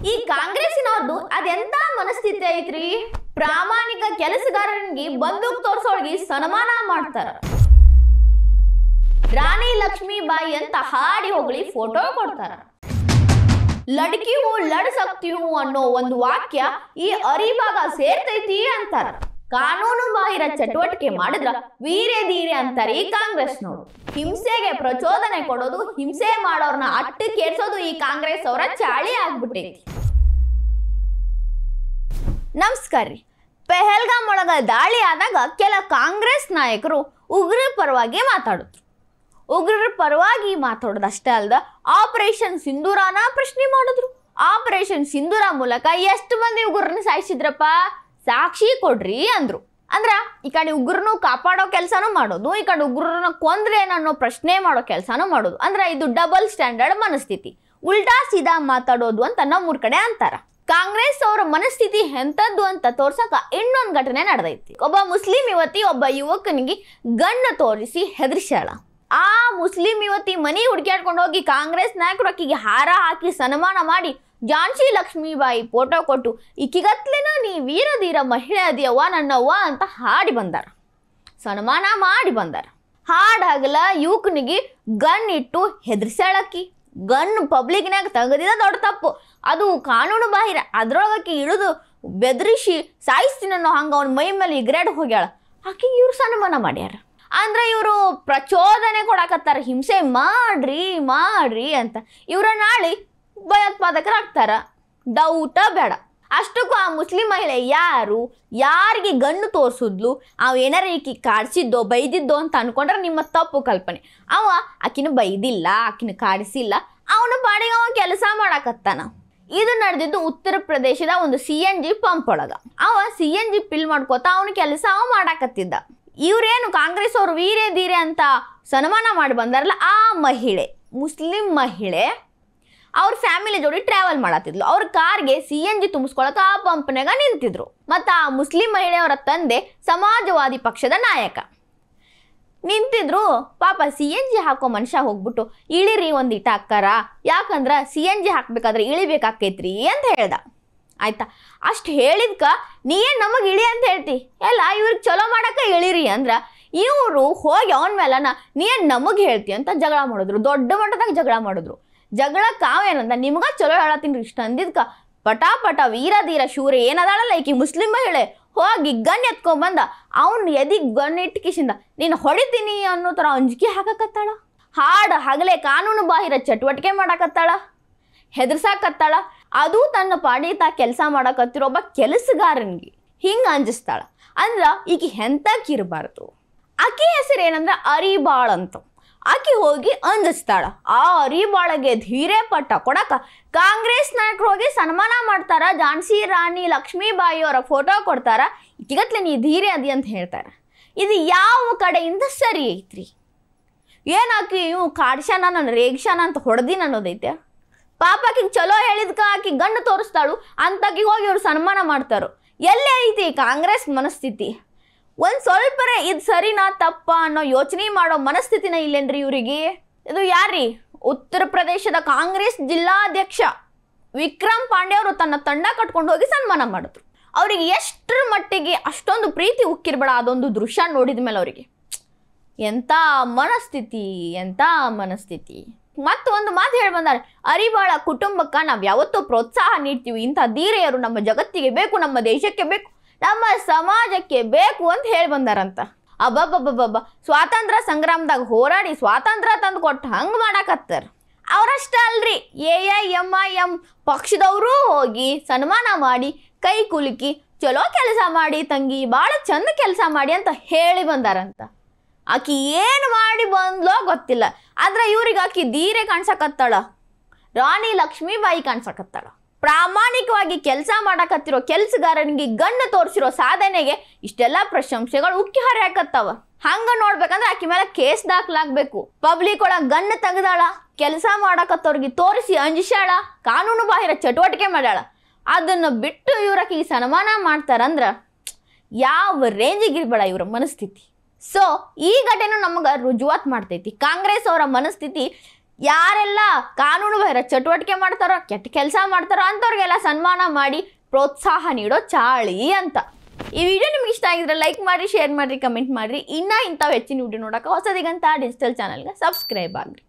ಈ ಕಾಂಗ್ರೆಸ್ಸಿನವ್ರದ್ದು ಅದೆಂತ ಮನಸ್ಥಿತಿ ಐತ್ರಿ. ಪ್ರಾಮಾಣಿಕ ಕೆಲಸಗಾರರಿಗೆ ಬಂದೂಕ್ ತೋರ್ಸೋಳ್ಗಿ ಸನ್ಮಾನ ಮಾಡ್ತಾರ. ರಾಣಿ ಲಕ್ಷ್ಮೀಬಾಯಿ ಅಂತ ಹಾಡಿ ಹೋಗ್ಲಿ ಫೋಟೋ ಕೊಡ್ತಾರ. ಲಡ್ಕಿ ಹೂ ಲಡ್ ಸಕ್ತಿ ಹೂ ಅನ್ನೋ ಒಂದು ವಾಕ್ಯ ಈ ಅರಿಭಾಗ ಸೇರ್ತೈತಿ ಅಂತಾರ. ಕಾನೂನು ಬಾಹಿರ ಚಟುವಟಿಕೆ ಮಾಡಿದ್ರ ವೀರ್ಯ ಧೀರ್ಯ ಅಂತಾರೆ ಈ ಕಾಂಗ್ರೆಸ್ನವರು. ಹಿಂಸೆಗೆ ಪ್ರಚೋದನೆ ಕೊಡೋದು, ಹಿಂಸೆ ಮಾಡೋರ್ನ ಅಟ್ಟಕ್ಕೇರ್ಸೋದು ಈ ಕಾಂಗ್ರೆಸ್ ಅವರ ಚಾಳಿ ಆಗ್ಬಿಟ್ಟೈತಿ. ನಮಸ್ಕಾರ ರೀ. ಪೆಹಲ್ಗಾಮ್ ಒಳಗ ದಾಳಿ ಆದಾಗ ಕೆಲ ಕಾಂಗ್ರೆಸ್ ನಾಯಕರು ಉಗ್ರರ ಪರವಾಗಿ ಮಾತಾಡಿದ್ರು. ಉಗ್ರರ ಪರವಾಗಿ ಮಾತಾಡೋದಷ್ಟೇ ಅಲ್ದ ಆಪರೇಷನ್ ಸಿಂಧೂರನ ಪ್ರಶ್ನೆ ಮಾಡಿದ್ರು. ಆಪರೇಷನ್ ಸಿಂಧೂರ ಮೂಲಕ ಎಷ್ಟು ಮಂದಿ ಉಗ್ರರನ್ನ ಸಾಯಿಸಿದ್ರಪ್ಪ, ಸಾಕ್ಷಿ ಕೊಡ್ರಿ ಅಂದ್ರು. ಅಂದ್ರ ಈ ಕಡೆ ಉಗ್ರನು ಕಾಪಾಡೋ ಕೆಲಸನೂ ಮಾಡೋದು, ಈ ಕಡೆ ಉಗ್ರರನ್ನ ಕೊಂದ್ರೇನನ್ನೋ ಪ್ರಶ್ನೆ ಮಾಡೋ ಕೆಲಸನೂ ಮಾಡೋದು. ಅಂದ್ರ ಇದು ಡಬಲ್ ಸ್ಟ್ಯಾಂಡರ್ಡ್ ಮನಸ್ಥಿತಿ, ಉಲ್ಟಾ ಸೀದಾ ಮಾತಾಡೋದು ಅಂತ ನಮ್ಮೂರ್ ಕಡೆ ಅಂತಾರ. ಕಾಂಗ್ರೆಸ್ ಅವರ ಮನಸ್ಥಿತಿ ಎಂತದ್ದು ಅಂತ ತೋರ್ಸಕ ಇನ್ನೊಂದು ಘಟನೆ ನಡೆದೈತಿ. ಒಬ್ಬ ಮುಸ್ಲಿಂ ಯುವತಿ ಒಬ್ಬ ಯುವಕನಿಗೆ ಗಣ್ಣು ತೋರಿಸಿ ಹೆದರ್ಸ್ಯಾಳ. ಆ ಮುಸ್ಲಿಂ ಯುವತಿ ಮನಿ ಹುಡ್ಕ್ಯಾಡ್ಕೊಂಡು ಹೋಗಿ ಕಾಂಗ್ರೆಸ್ ನಾಯಕರು ಆಕಿಗೆ ಹಾರ ಹಾಕಿ ಸನ್ಮಾನ ಮಾಡಿ ಝಾನ್ಸಿ ಲಕ್ಷ್ಮೀಬಾಯಿ ಫೋಟೋ ಕೊಟ್ಟು ಈಕಿಗತ್ಲೆನ ನೀ ವೀರಧೀರ ಮಹಿಳೆ ಅದಿಯವ್ವ ನನ್ನವ್ವ ಅಂತ ಹಾಡಿ ಬಂದಾರ, ಸನ್ಮಾನ ಮಾಡಿ ಬಂದಾರ. ಹಾಡಾಗಲ ಯುವಕನಿಗೆ ಗನ್ ಇಟ್ಟು ಹೆದರ್ಸ್ಯಾಳಕ್ಕಿ. ಗನ್ ಪಬ್ಲಿಕ್ನಾಗ ತೆಗೆದಿದ ದೊಡ್ಡ ತಪ್ಪು, ಅದು ಕಾನೂನು ಬಾಹಿರ. ಅದ್ರೊಳಗಕ್ಕೆ ಇಳಿದು ಬೆದರಿಸಿ ಸಾಯಿಸ್ತೀನಿ ಅನ್ನೋ ಹಂಗೆ ಅವ್ನ ಮೈ ಮೇಲೆ ಇಗ್ರೇಡ್ ಹೋಗ್ಯಾಳ. ಆಕಿಗೆ ಇವ್ರು ಸನ್ಮಾನ ಮಾಡ್ಯಾರ. ಅಂದ್ರೆ ಇವರು ಪ್ರಚೋದನೆ ಕೊಡಕತ್ತಾರ, ಹಿಂಸೆ ಮಾಡ್ರಿ ಮಾಡ್ರಿ ಅಂತ. ಇವರ ನಾಳೆ ಭಯೋತ್ಪಾದಕರಾಗ್ತಾರ, ಡೌಟ ಬೇಡ. ಅಷ್ಟಕ್ಕೂ ಆ ಮುಸ್ಲಿಂ ಮಹಿಳೆ ಯಾರಿಗೆ ಗಣ್ಣು ತೋರಿಸಿದ್ಲು, ಅವ ಏನಾರ ಈಕಿ ಕಾಡಿಸಿದ್ದೋ ಬೈದಿದ್ದೋ ಅಂತ ಅನ್ಕೊಂಡ್ರೆ ನಿಮ್ಮ ತಪ್ಪು ಕಲ್ಪನೆ. ಅವ ಆಕಿನ ಬೈದಿಲ್ಲ, ಆಕಿನ ಕಾಡಿಸಿಲ್ಲ, ಅವನ ಪಾಡಿಗೆ ಅವ ಕೆಲಸ ಮಾಡಕತ್ತಾನ. ಇದು ನಡೆದಿದ್ದು ಉತ್ತರ ಪ್ರದೇಶದ ಒಂದು CNG ಪಂಪ್ ಒಳಗ. ಅವ CNG ಫಿಲ್ ಮಾಡ್ಕೋತ ಅವನ ಕೆಲಸ ಅವ ಮಾಡಾಕತ್ತಿದ್ದ. ಇವ್ರೇನು ಕಾಂಗ್ರೆಸ್ ಅವರು ವೀರ್ಯ ಧೀರ್ಯ ಅಂತ ಸನ್ಮಾನ ಮಾಡಿ ಬಂದಾರಲ್ಲ, ಆ ಮಹಿಳೆ ಮುಸ್ಲಿಂ ಮಹಿಳೆ ಅವ್ರ ಫ್ಯಾಮಿಲಿ ಜೋಡಿ ಟ್ರಾವೆಲ್ ಮಾಡತ್ತಿದ್ಲು. ಅವ್ರ ಕಾರ್ಗೆ CNG ತುಂಬಿಸ್ಕೊಳಕ ಆ ಪಂಪ್ನಾಗ ನಿಂತಿದ್ರು. ಮತ್ತು ಆ ಮುಸ್ಲಿಂ ಮಹಿಳೆಯವರ ತಂದೆ ಸಮಾಜವಾದಿ ಪಕ್ಷದ ನಾಯಕ ನಿಂತಿದ್ರು. ಪಾಪ CNG ಹಾಕೋ ಮನುಷ್ಯ ಹೋಗ್ಬಿಟ್ಟು ಇಳಿರಿ ಒಂದಿಟ್ಟ ಅಕ್ಕಾರ, ಯಾಕಂದ್ರೆ CNG ಹಾಕ್ಬೇಕಾದ್ರೆ ಇಳಿಬೇಕಾಕೈತ್ರಿ ಅಂತ ಹೇಳ್ದ. ಆಯ್ತಾ, ಅಷ್ಟು ಹೇಳಿದ್ಕ ನೀ ಏನು ನಮಗೆ ಇಳಿ ಅಂತ ಹೇಳ್ತಿ, ಎಲ್ಲ ಇವ್ರಿಗೆ ಚಲೋ ಮಾಡಕ್ಕೆ ಇಳಿರಿ ಅಂದ್ರೆ ಇವರು ಹೋಗಿ ಅವನ ಮೇಲನ ನೀ ಏನು ನಮಗೆ ಹೇಳ್ತಿ ಅಂತ ಜಗಳ ಮಾಡಿದ್ರು. ದೊಡ್ಡ ಮಟ್ಟದಾಗ ಜಗಳ ಮಾಡಿದ್ರು. ಜಗಳಕ್ಕೆ ಅವೇನಂದ ನಿಮ್ಗೆ ಚಲೋ ಹೇಳತ್ತೀನಿ ಇಷ್ಟ ಅಂದಿದ್ಕ ಪಟಾಪಟ ವೀರಧೀರ ಶೂರ ಏನದಾಳಲ್ಲ ಈಕಿ ಮುಸ್ಲಿಂ ಮಹಿಳೆ ಹೋಗಿ ಗನ್ ಎತ್ಕೊಂಡ್ಬಂದ ಅವ್ನು ಎದಿಗೆ ಗನ್ ಇಟ್ಕಿಸಿಂದ ನೀನು ಹೊಡಿತೀನಿ ಅನ್ನೋ ಥರ ಅಂಜಿಕೆ ಹಾಕಕತ್ತಾಳ. ಹಾಡು ಹಗಲೇ ಕಾನೂನು ಬಾಹಿರ ಚಟುವಟಿಕೆ ಮಾಡಕತ್ತಾಳ, ಹೆದರ್ಸಾಕತ್ತಾಳ. ಅದು ತನ್ನ ಪಾಡಿ ಕೆಲಸ ಮಾಡಕತ್ತಿರೋ ಒಬ್ಬ ಕೆಲಸಗಾರನಿಗೆ ಹಿಂಗೆ ಅಂಜಿಸ್ತಾಳ. ಅಂದ್ರೆ ಈಕಿ ಎಂತಕ್ಕಿರಬಾರ್ದು. ಆಕಿ ಹೆಸರು ಏನಂದ್ರೆ ಅರಿಬಾಳ್ ಅಂತ. ಆಕಿ ಹೋಗಿ ಅಂಜಿಸ್ತಾಳ. ಆ ಅರಿಬಾಳಗೆ ಧೀರೆ ಪಟ್ಟ ಕೊಡಕ ಕಾಂಗ್ರೆಸ್ ನಾಯಕರು ಹೋಗಿ ಸನ್ಮಾನ ಮಾಡ್ತಾರ. ಝಾನ್ಸಿ ರಾಣಿ ಲಕ್ಷ್ಮೀಬಾಯಿ ಅವರ ಫೋಟೋ ಕೊಡ್ತಾರ. ಈಗತ್ಲೆ ನೀ ಧೀರೆ ಅದಿ ಅಂತ ಹೇಳ್ತಾರೆ. ಇದು ಯಾವ ಕಡೆಯಿಂದ ಸರಿ ಐತ್ರಿ? ಏನಾಕಿ ಇವು ಕಾಡ್ಸ್ಯಾನ ನಾನು ರೇಗ್ಶಾನ ಅಂತ ಹೊಡೆದಿನ ಅನ್ನೋದೈತೆ. ಪಾಪ ಆಕಿಗೆ ಚಲೋ ಹೇಳಿದ್ಕ ಆಕಿ ಗಣ್ಣು ತೋರಿಸ್ತಾಳು ಅಂತಾಕಿಗೆ ಹೋಗಿ ಇವ್ರು ಸನ್ಮಾನ ಮಾಡ್ತಾರೋ. ಎಲ್ಲೇ ಐತಿ ಕಾಂಗ್ರೆಸ್ ಮನಸ್ಥಿತಿ? ಒಂದು ಸ್ವಲ್ಪರೇ ಇದು ಸರಿನಾ ತಪ್ಪ ಅನ್ನೋ ಯೋಚನೆ ಮಾಡೋ ಮನಸ್ಥಿತಿನ ಇಲ್ಲೇನ್ರಿ ಇವರಿಗೆ? ಇದು ಯಾರ್ರಿ? ಉತ್ತರ ಪ್ರದೇಶದ ಕಾಂಗ್ರೆಸ್ ಜಿಲ್ಲಾಧ್ಯಕ್ಷ ವಿಕ್ರಮ್ ಪಾಂಡೆ ಅವರು ತನ್ನ ತಂಡ ಕಟ್ಕೊಂಡು ಹೋಗಿ ಸನ್ಮಾನ ಮಾಡಿದ್ರು. ಅವರಿಗೆ ಎಷ್ಟರ ಮಟ್ಟಿಗೆ ಅಷ್ಟೊಂದು ಪ್ರೀತಿ ಉಕ್ಕಿರ್ಬೇಡ ಅದೊಂದು ದೃಶ್ಯ ನೋಡಿದ ಮೇಲೆ ಅವರಿಗೆ. ಎಂಥ ಮನಸ್ಥಿತಿ, ಎಂಥ ಮನಸ್ಥಿತಿ. ಮತ್ತು ಒಂದು ಮಾತು ಹೇಳಿ ಬಂದಾರೆ, ಅರಿಬಾಳ ಕುಟುಂಬಕ್ಕೆ ನಾವು ಯಾವತ್ತೂ ಪ್ರೋತ್ಸಾಹ ನೀಡ್ತೀವಿ. ಇಂಥ ಧೀರೆಯರು ನಮ್ಮ ಜಗತ್ತಿಗೆ ಬೇಕು, ನಮ್ಮ ದೇಶಕ್ಕೆ ಬೇಕು, ನಮ್ಮ ಸಮಾಜಕ್ಕೆ ಬೇಕು ಅಂತ ಹೇಳಿ ಬಂದಾರಂತ. ಅಬ್ಬಬ್ಬಬ್ಬಬ್ಬ, ಸ್ವಾತಂತ್ರ್ಯ ಸಂಗ್ರಾಮದಾಗ ಹೋರಾಡಿ ಸ್ವಾತಂತ್ರ್ಯ ತಂದು ಕೊಟ್ಟು ಹಂಗೆ ಮಾಡಾಕತ್ತಾರ. ಅವರಷ್ಟ ಅಲ್ರಿ, AIMIM ಪಕ್ಷದವರು ಹೋಗಿ ಸನ್ಮಾನ ಮಾಡಿ ಕೈ ಕುಲುಕಿ ಚಲೋ ಕೆಲಸ ಮಾಡಿ ತಂಗಿ, ಭಾಳ ಚಂದ ಕೆಲಸ ಮಾಡಿ ಅಂತ ಹೇಳಿ ಬಂದಾರಂತ. ಆಕಿ ಏನು ಮಾಡಿ ಬಂದ್ಲೋ ಗೊತ್ತಿಲ್ಲ, ಆದ್ರೆ ಇವ್ರಿಗೆ ಆಕಿ ಧೀರೆ ಕಾಣ್ಸಕತ್ತಾಳ, ರಾಣಿ ಲಕ್ಷ್ಮೀಬಾಯಿ ಕಾಣ್ಸಕತ್ತಾಳ. ಪ್ರಾಮಾಣಿಕವಾಗಿ ಕೆಲಸ ಮಾಡಕತ್ತಿರೋ ಕೆಲಸಗಾರನಿಗೆ ಗಣ್ಣು ತೋರಿಸಿರೋ ಸಾಧನೆಗೆ ಇಷ್ಟೆಲ್ಲ ಪ್ರಶಂಸೆಗಳು ಉಕ್ಕಿ ಹರಿಯಾಕತ್ತಾವ. ಹಂಗ ನೋಡ್ಬೇಕಂದ್ರೆ ಆಕಿ ಮೇಲೆ ಕೇಸ್ ದಾಖಲಾಗಬೇಕು. ಪಬ್ಲಿಕ್ ಒಳಗೆ ಗಣ್ಣು ತೆಗೆದಾಳ, ಕೆಲಸ ಮಾಡಕತ್ತವ್ರಿಗೆ ತೋರಿಸಿ ಅಂಜಿಸ್ಯಾಳ, ಕಾನೂನು ಬಾಹಿರ ಚಟುವಟಿಕೆ ಮಾಡ್ಯಾಳ. ಅದನ್ನು ಬಿಟ್ಟು ಇವ್ರಕ್ಕೆ ಸನ್ಮಾನ ಮಾಡ್ತಾರಂದ್ರ ಯಾವ ರೇಂಜಿಗೆ ಇರ್ಬೇಡ ಇವ್ರ ಮನಸ್ಥಿತಿ. ಸೊ ಈ ಘಟನೆ ನಮಗೆ ರುಜುವಾತ್ ಮಾಡ್ತೈತಿ ಕಾಂಗ್ರೆಸ್ ಅವರ ಮನಸ್ಥಿತಿ ಯಾರೆಲ್ಲ ಕಾನೂನು ಬಾಹಿರ ಚಟುವಟಿಕೆ ಮಾಡ್ತಾರೋ, ಕೆಟ್ಟ ಕೆಲಸ ಮಾಡ್ತಾರೋ ಅಂಥವ್ರಿಗೆಲ್ಲ ಸನ್ಮಾನ ಮಾಡಿ ಪ್ರೋತ್ಸಾಹ ನೀಡೋ ಚಾಳಿ ಅಂತ. ಈ ವಿಡಿಯೋ ನಿಮ್ಗೆ ಇಷ್ಟ ಆಗಿದ್ರೆ ಲೈಕ್ ಮಾಡಿ, ಶೇರ್ ಮಾಡಿರಿ, ಕಮೆಂಟ್ ಮಾಡಿರಿ. ಇನ್ನೂ ಇಂಥವು ಹೆಚ್ಚಿನ ವಿಡಿಯೋ ನೋಡೋಕೆ ಹೊಸದಿಗಂತ ಡಿಜಿಟಲ್ ಚಾನಲ್ಗೆ ಸಬ್ಸ್ಕ್ರೈಬ್ ಆಗಿರಿ.